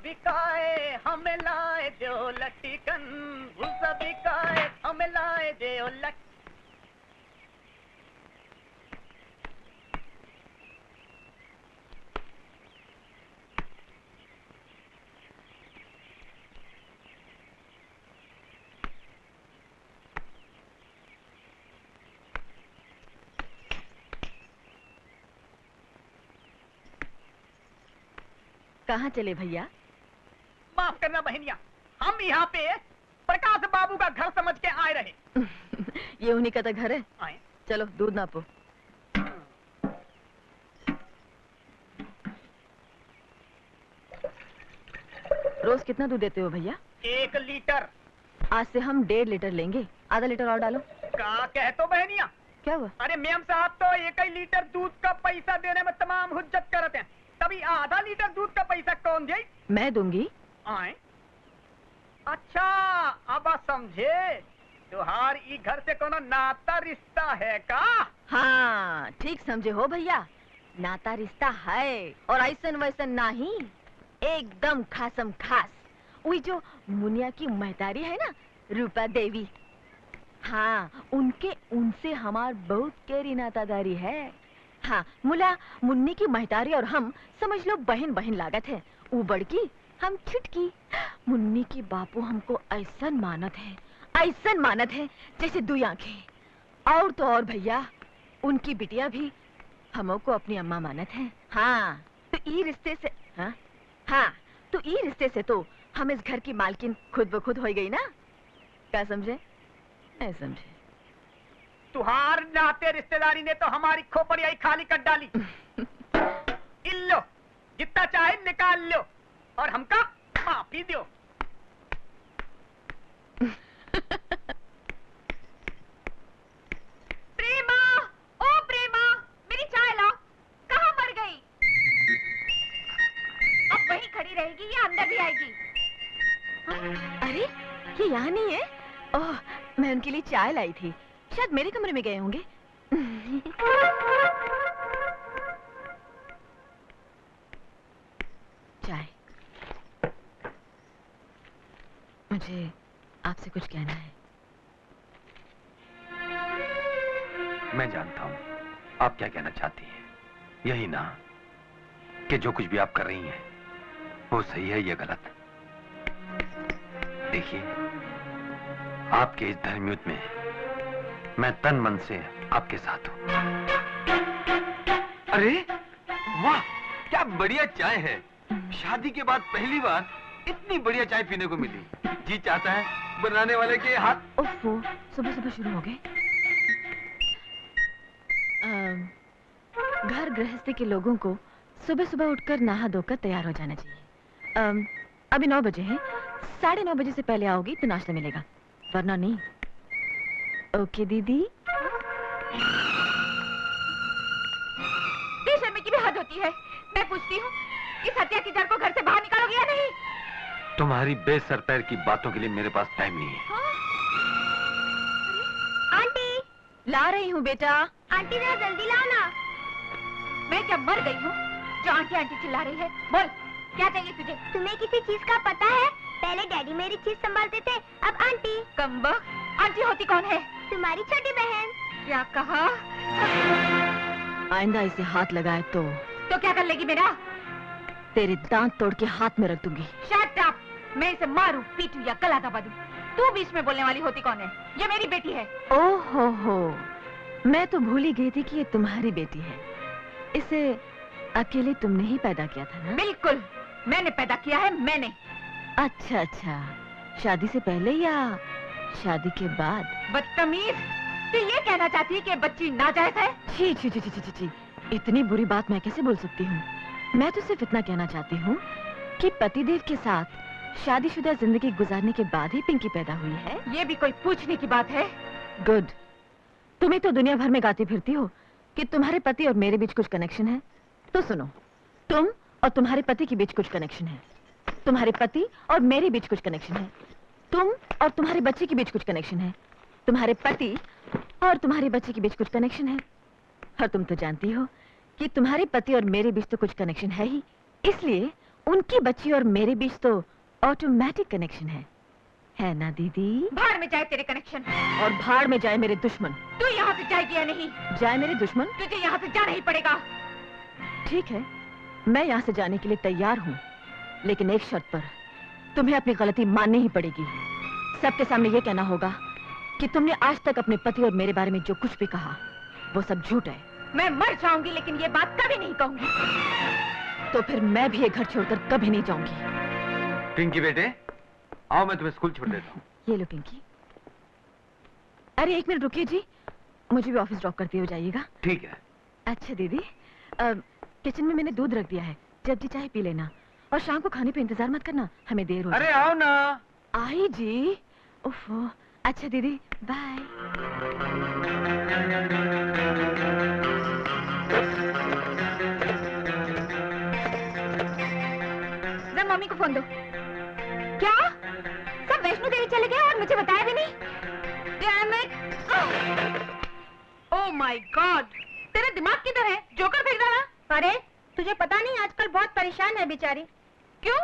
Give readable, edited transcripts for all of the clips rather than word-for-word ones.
बिकाए हमें लाए जो लटिकन, भूसा बिकाए हमें लाए जो लट। कहाँ चले भैया? माफ करना बहनिया, हम यहाँ पे प्रकाश बाबू का घर समझ के आए रहे। ये उन्हीं का तो घर है। आए। चलो दूध नापो। रोज कितना दूध देते हो भैया? 1 लीटर। आज से हम 1.5 लीटर लेंगे। आधा लीटर और डालो। क्या कहते हो बहनिया? क्या हुआ? अरे मैम साहब तो 1 ही लीटर दूध का पैसा देने में तमाम हुज्जत करते हैं, तभी आधा लीटर दूध का पैसा कौन दे? मैं दूंगी। आए? अच्छा अब समझे, तुहार ई घर से कोनो नाता रिश्ता है का? हाँ ठीक समझे हो भैया, नाता रिश्ता है और ऐसन वैसन नहीं, एकदम खासम खास। वही जो मुनिया की महतारी है ना, रूपा देवी, हाँ उनसे हमार बहुत गहरी नातादारी है। हाँ मुला मुन्नी की महतारी और हम समझ लो बहन बहन लागत है। वो बड़की हम छुटकी। मुन्नी की बापू हमको ऐसन मानत है जैसे 2 आंखें। और तो और भैया उनकी बिटिया भी हमको अपनी अम्मा मानत है। हाँ तो ई रिश्ते से तो हम इस घर की मालकिन खुद ब खुद हो गई ना। क्या समझे? नहीं समझे? तुहार नाते रिश्तेदारी ने तो हमारी खोपड़ी आई खाली कर डाली। इल्लो जितना चाहे निकाल लो और हमका माफी दो। प्रेमा, ओ प्रेमा, मेरी चाय लाओ। कहाँ मर गई? अब वहीं खड़ी रहेगी या अंदर भी आएगी? अरे ये यहाँ नहीं है। ओह मैं उनके लिए चाय लाई थी, शायद मेरे कमरे में गए होंगे। चाय। मुझे आपसे कुछ कहना है। मैं जानता हूं आप क्या कहना चाहती हैं। यही ना कि जो कुछ भी आप कर रही हैं वो सही है या गलत। देखिए आपके इस धर्मयुद्ध में मैं तन मन से आपके साथ हूं। अरे वाह क्या बढ़िया चाय है। शादी के बाद पहली बार इतनी बढ़िया चाय पीने को मिली। जी चाहता है बनाने वाले के हाथ। ओफो सुबह सुबह शुरू हो गए। घर गृहस्थी के लोगों को सुबह सुबह उठकर नहा धोकर तैयार हो जाना चाहिए। अभी 9 बजे हैं, 9:30 बजे से पहले आओगी तो नाश्ता मिलेगा, वरना नहीं। ओके दीदी। बेशर्मी की भी हद होती है। मैं पूछती हूँ इस हत्या की जड़ को घर से बाहर निकालोगे या नहीं? तुम्हारी बेसर पैर की बातों के लिए मेरे पास टाइम नहीं है। आंटी ला रही हूँ बेटा। आंटी जरा जल्दी लाओ ना। मैं क्या मर गई हूँ जो आंटी आंटी चिल्ला रही है? बोल क्या चाहिए तुझे? तुम्हें किसी चीज का पता है? पहले डैडी मेरी चीज संभालते थे, अब आंटी। कमबख्त, आंटी होती कौन है? तुम्हारी छोटी बहन। क्या कहा? आइंदा इसे हाथ लगाए तो क्या कर लेगी मेरा? तेरे दांत तोड़ के हाथ में रख दूंगी। Shut up! मैं इसे मारूं, पीटूं या गला दबा दूं। तू बीच में बोलने वाली होती कौन है? ये मेरी बेटी है। ओहो मैं तो भूल ही गई थी कि ये तुम्हारी बेटी है। इसे अकेले तुमने ही पैदा किया था ना? बिल्कुल मैंने पैदा किया है, मैंने। अच्छा शादी से पहले या शादी के बाद? बदतमीज, तू ये कहना चाहती है कि बच्ची नाजायज है? छी छी छी छी छी, इतनी बुरी बात मैं कैसे बोल सकती हूँ? मैं तो सिर्फ इतना कहना चाहती हूँ कि पतिदेव के साथ शादीशुदा जिंदगी गुजारने के बाद ही पिंकी पैदा हुई है। ये भी कोई पूछने की बात है? गुड। तुम्हें तो दुनिया भर में गाती फिरती हो कि तुम्हारे पति और मेरे बीच कुछ कनेक्शन है। तो सुनो, तुम और तुम्हारे पति के बीच कुछ कनेक्शन है, तुम्हारे पति और मेरे बीच कुछ कनेक्शन है, तुम और तुम्हारे बच्चे के बीच कुछ कनेक्शन है, तुम्हारे पति और तुम्हारे बच्चे के बीच कुछ कनेक्शन है। और तुम तो जानती हो कि तुम्हारे पति और मेरे बीच तो कुछ कनेक्शन है ही, इसलिए उनकी बच्ची और मेरे बीच तो ऑटोमेटिक कनेक्शन है ना दीदी? भाड़ में जाए तेरे कनेक्शन, और भाड़ में जाए मेरे दुश्मन। तू यहाँ से जाएगी या नहीं? जाए मेरे दुश्मन? तुझे यहाँ से जाना ही पड़ेगा। ठीक है, मैं यहाँ से जाने के लिए तैयार हूँ, लेकिन एक शर्त पर। तुम्हें अपनी गलती माननी ही पड़ेगी। सबके सामने ये कहना होगा कि तुमने आज तक अपने पति और मेरे बारे में जो कुछ भी कहा वो सब झूठ है। मैं मर जाऊंगी लेकिन ये बात कभी नहीं कहूंगी। तो फिर मैं भी ये घर छोड़कर कभी नहीं जाऊंगी। पिंकी बेटे, आओ मैं तुम्हें स्कूल छोड़ देता हूँ। ये लो पिंकी। अरे एक मिनट रुकिए जी, मुझे भी ऑफिस ड्रॉप करते हुए जाइएगा। ठीक है। अच्छा दीदी, किचन में मैंने दूध रख दिया है, जब जी चाहे पी लेना। और शाम को खाने पे इंतजार मत करना, हमें देर हो। अरे आओ ना। आई जी। ओफो। अच्छा दीदी, बाय। जरा मम्मी को फोन दो। क्या सब वैष्णो देवी चले गए और मुझे बताया भी नहीं? Damn it! Oh my God! तेरा दिमाग किधर है? जोकर फेंक डाला? अरे तुझे पता नहीं आजकल बहुत परेशान है बेचारी। क्यों?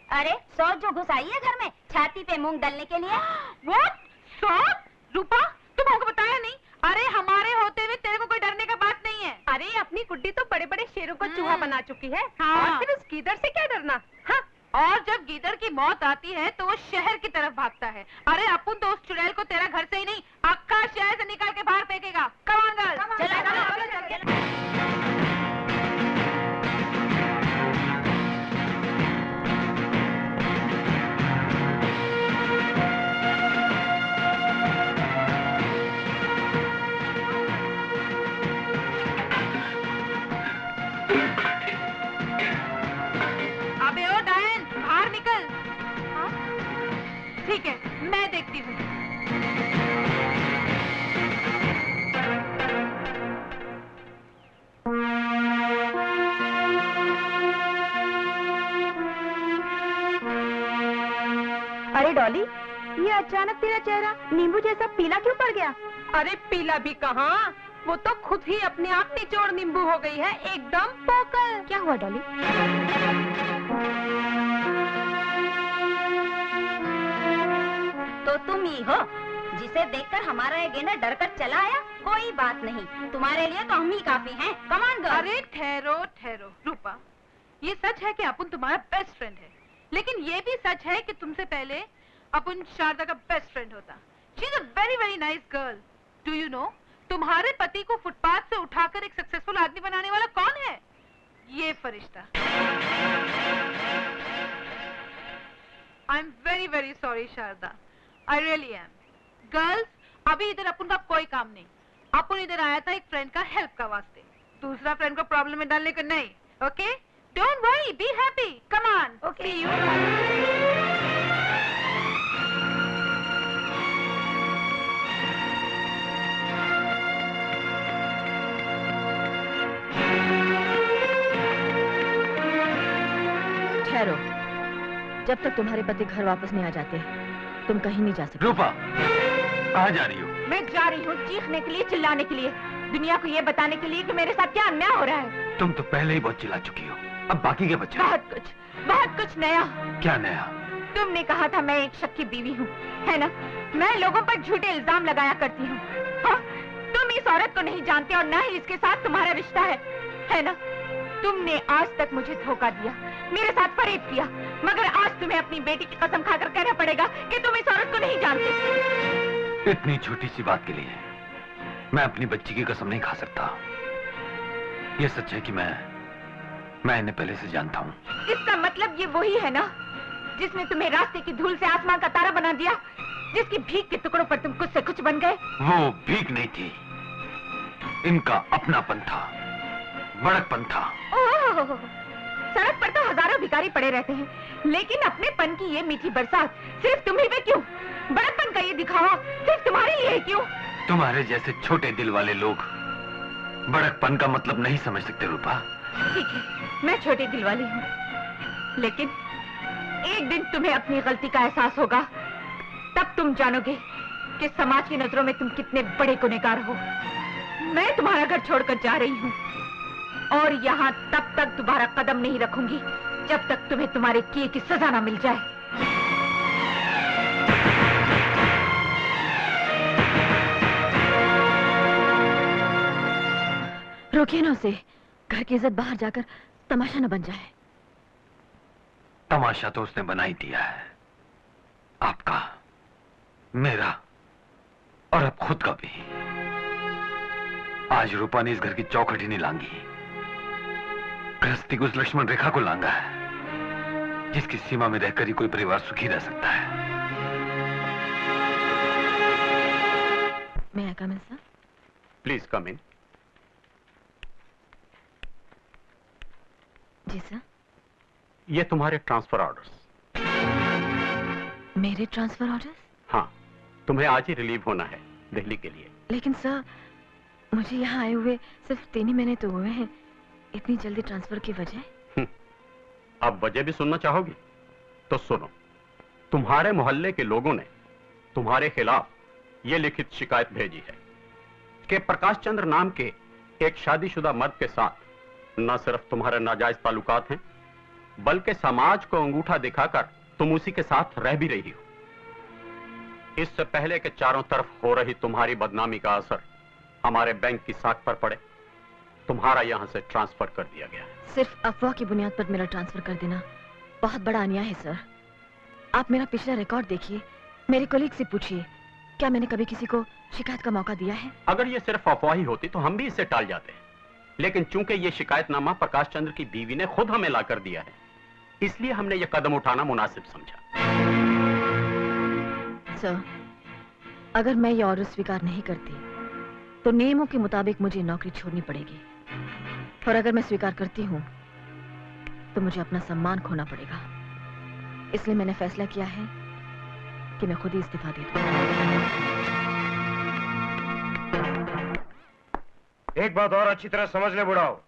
अरे सौर जो घुस आई है घर में छाती पे मूंग डालने के लिए। What? सौर? रूपा, तुम हमको बताया नहीं? अरे हमारे होते हुए तेरे को कोई डरने का बात नहीं है। अरे अपनी गुड्डी तो बड़े बड़े शेरों को चूहा बना चुकी है। और फिर उस गीदड़ से क्या डरना? हाँ? और जब गीदड़ की मौत आती है तो वो शहर की तरफ भागता है। अरे अपन तो उस चुड़ैल को तेरा घर से ही नहीं, अक्का शहर से निकाल के बाहर फेंकेगा। Come on, girl. चला। अबे ओ डायन, बाहर निकल। हाँ? ठीक है, मैं देखती हूँ। अरे डॉली, ये अचानक तेरा चेहरा नींबू जैसा पीला क्यों पड़ गया? अरे पीला भी कहाँ, वो तो खुद ही अपने आप निचोड़ नींबू हो गई है, एकदम पोकल। क्या हुआ डॉली? तो तुम ही हो जिसे देखकर हमारा ये गेंडा डर कर चला आया? कोई बात नहीं, तुम्हारे लिए तो हम ही काफी हैं। Come on girl. अरे ठहरो ठहरो रूपा, ये सच है कि अपन तुम्हारा बेस्ट फ्रेंड है, लेकिन ये भी सच है कि तुमसे पहले अपन शारदा का बेस्ट फ्रेंड होता। She is a very very nice girl. Do you know, तुम्हारे पति को फुटपाथ से उठाकर एक सक्सेसफुल आदमी बनाने वाला कौन है? ये फरिश्ता। I am very very sorry Sharda, I really am. Girls, अभी इधर अपन का कोई काम नहीं, अपन इधर आया था एक फ्रेंड का हेल्प का वास्ते, दूसरा फ्रेंड को प्रॉब्लम में डालने को नहीं। Okay, don't worry, be happy, come on. Okay. See you. ठहरो, जब तक तुम्हारे पति घर वापस नहीं आ जाते तुम कहीं नहीं जा सकते। रूपा, कहाँ जा रही हो? मैं जा रही हूँ चीखने के लिए, चिल्लाने के लिए, दुनिया को ये बताने के लिए कि मेरे साथ क्या अन्याय हो रहा है। तुम तो पहले ही बहुत चिल्ला चुकी हो, अब बाकी क्या बचा? बहुत कुछ नया। क्या नया? तुमने कहा था मैं एक शक की बीवी हूँ, है ना? मैं लोगों पर झूठे इल्जाम लगाया करती हूँ। हाँ? तुम इस औरत को नहीं जानते और न ही इसके साथ तुम्हारा रिश्ता है ना? तुमने आज तक मुझे धोखा दिया, मेरे साथ फरेब किया, मगर आज तुम्हें अपनी बेटी की कसम खाकर कहना पड़ेगा कि तुम इस औरत को नहीं जानते। इतनी छोटी सी बात के लिए मैं अपनी बच्ची की कसम नहीं खा सकता। ये सच है कि मैं इन्हें पहले से जानता हूँ। इसका मतलब ये वही है ना जिसने तुम्हें रास्ते की धूल से आसमान का तारा बना दिया, जिसकी भीख के टुकड़ों पर तुम कुछ से कुछ बन गए। वो भीख नहीं थी, इनका अपनापन था, बड़कपन था। ओह, सड़क पर तो हजारों भिखारी पड़े रहते हैं, लेकिन अपने पन की ये मीठी बरसात सिर्फ तुम्ही पे क्यों? बड़कपन का ये दिखावा सिर्फ तुम्हारे लिए क्यों? तुम्हारे जैसे छोटे दिल वाले लोग बड़कपन का मतलब नहीं समझ सकते रूपा। ठीक है, मैं छोटे दिल वाली हूँ, लेकिन एक दिन तुम्हें अपनी गलती का एहसास होगा, तब तुम जानोगे कि समाज की नजरों में तुम कितने बड़े गुनहगार हो। मैं तुम्हारा घर छोड़कर जा रही हूँ और यहाँ तब तक दोबारा कदम नहीं रखूंगी जब तक तुम्हें तुम्हारे किए की सजा ना मिल जाए। रोकिए ना उसे, घर की इज्जत बाहर जाकर तमाशा न बन जाए। तमाशा तो उसने बना ही दिया है, आपका, मेरा और अब खुद का भी। आज रूपा ने इस घर की चौखट ही नहीं लांगी, गृहस्थी को उस लक्ष्मण रेखा को लांगा है जिसकी सीमा में रहकर ही कोई परिवार सुखी रह सकता है। मैं come in sir? Please come in. जी सर। ये तुम्हारे ट्रांसफर ऑर्डर्स। मेरे ट्रांसफर ऑर्डर्स? हाँ, तुम्हें आज ही रिलीव होना है दिल्ली के लिए। लेकिन सर, मुझे यहाँ आए हुए सिर्फ 3 ही महीने तो हुए हैं, इतनी जल्दी ट्रांसफर की वजह? अब वजह भी सुनना चाहोगी तो सुनो। तुम्हारे मोहल्ले के लोगों ने तुम्हारे खिलाफ ये लिखित शिकायत भेजी है कि प्रकाश चंद्र नाम के एक शादीशुदा मर्द के साथ न सिर्फ तुम्हारे नाजायज ताल्लुकात हैं, बल्कि समाज को अंगूठा दिखाकर तुम उसी के साथ रह भी रही हो। इससे पहले कि चारों तरफ हो रही तुम्हारी बदनामी का असर हमारे बैंक की साख पर पड़े, तुम्हारा यहां से ट्रांसफर कर दिया गया। सिर्फ अफवाह की बुनियाद पर मेरा ट्रांसफर कर देना बहुत बड़ा अन्याय है सर। आप मेरा पिछला रिकॉर्ड देखिए, मेरे कलीग से पूछिए, क्या मैंने कभी किसी को शिकायत का मौका दिया है? अगर ये सिर्फ अफवाह ही होती तो हम भी इसे टाल जाते, लेकिन चूंकि ये शिकायतनामा प्रकाश चंद्र की बीवी ने खुद हमें लाकर दिया है, इसलिए हमने ये कदम उठाना मुनासिब समझा। सर, अगर मैं ये ऑर्डर स्वीकार नहीं करती तो नियमों के मुताबिक मुझे नौकरी छोड़नी पड़ेगी, और अगर मैं स्वीकार करती हूँ तो मुझे अपना सम्मान खोना पड़ेगा। इसलिए मैंने फैसला किया है कि मैं खुद ही इस्तीफा दे दूं। एक बात और अच्छी तरह समझ ले बुढ़ाओ,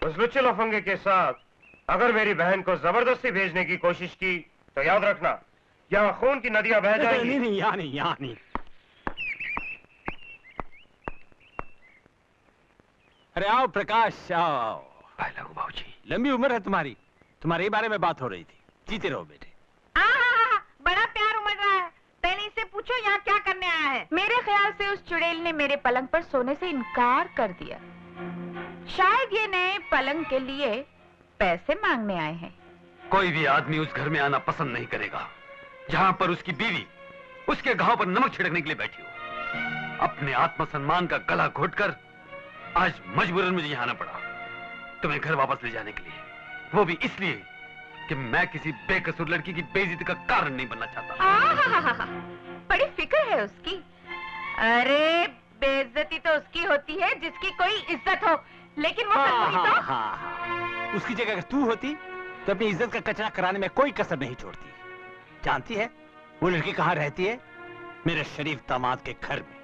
उस लुच्चे लफंगे के साथ अगर मेरी बहन को जबरदस्ती भेजने की कोशिश की तो याद रखना, यहाँ खून की नदियां बह जाएंगी। नहीं, यहाँ नहीं, यहाँ नहीं। अरे आओ प्रकाश, आओ। बाबूजी, लंबी उम्र है तुम्हारी, तुम्हारे ही बारे में बात हो रही थी। जीते रहो बेटे। बड़ा प्यार उमड़ रहा है। पहले इससे पूछो यहाँ क्या करने आया है। मेरे ख्याल से उस चुड़ैल ने मेरे पलंग पर सोने से इनकार कर दिया। शायद ये नए पलंग के लिए पैसे मांगने आए हैं। कोई भी आदमी उस घर में आना पसंद नहीं करेगा जहां पर उसकी बीवी उसके घाव पर नमक छिड़कने के लिए बैठी हो। अपने आत्मसम्मान का गला घोटकर आज मजबूरन मुझे यहाँ आना पड़ा तुम्हें घर वापस ले जाने के लिए, वो भी इसलिए कि मैं किसी बेकसूर लड़की की बेइज्जती का कारण नहीं बनना चाहता। बड़ी फिक्र है उसकी। अरे बेइज्जती तो उसकी होती है जिसकी कोई इज्जत हो, लेकिन वो तो उसकी जगह अगर तू होती तो अपनी इज्जत का कचरा कराने में कोई कसर नहीं छोड़ती। जानती है वो लड़की कहाँ रहती है? मेरे शरीफ दामाद के घर में,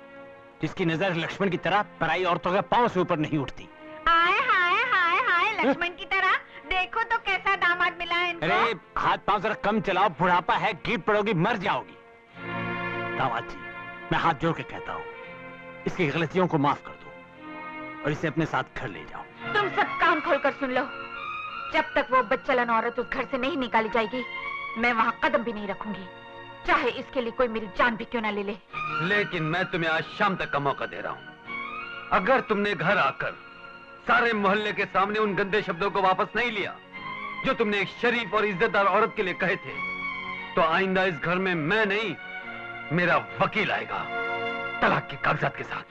जिसकी नजर लक्ष्मण की तरह पराई औरतों के पांव से ऊपर नहीं उठती। हाय हाय हाय हाय, लक्ष्मण की तरह। देखो तो कैसा दामाद मिला है इनको। अरे हाथ पांव जरा कम चलाओ, बुढ़ापा है, गिर पड़ोगी, मर जाओगी। दामाद जी, मैं हाथ जोड़ के कहता हूँ, इसकी गलतियों को माफ कर दो और इसे अपने साथ घर ले जाओ। तुम सब कान खोलकर सुन लो, जब तक वो बच्चलन औरत उस घर से नहीं निकाली जाएगी, मैं वहाँ कदम भी नहीं रखूंगी, चाहे इसके लिए कोई मेरी जान भी क्यों ना ले ले। लेकिन मैं तुम्हें आज शाम तक का मौका दे रहा हूँ। अगर तुमने घर आकर सारे मोहल्ले के सामने उन गंदे शब्दों को वापस नहीं लिया जो तुमने एक शरीफ और इज्जतदार औरत के लिए कहे थे, तो आइंदा इस घर में मैं नहीं, मेरा वकील आएगा तलाक के कागजात के साथ।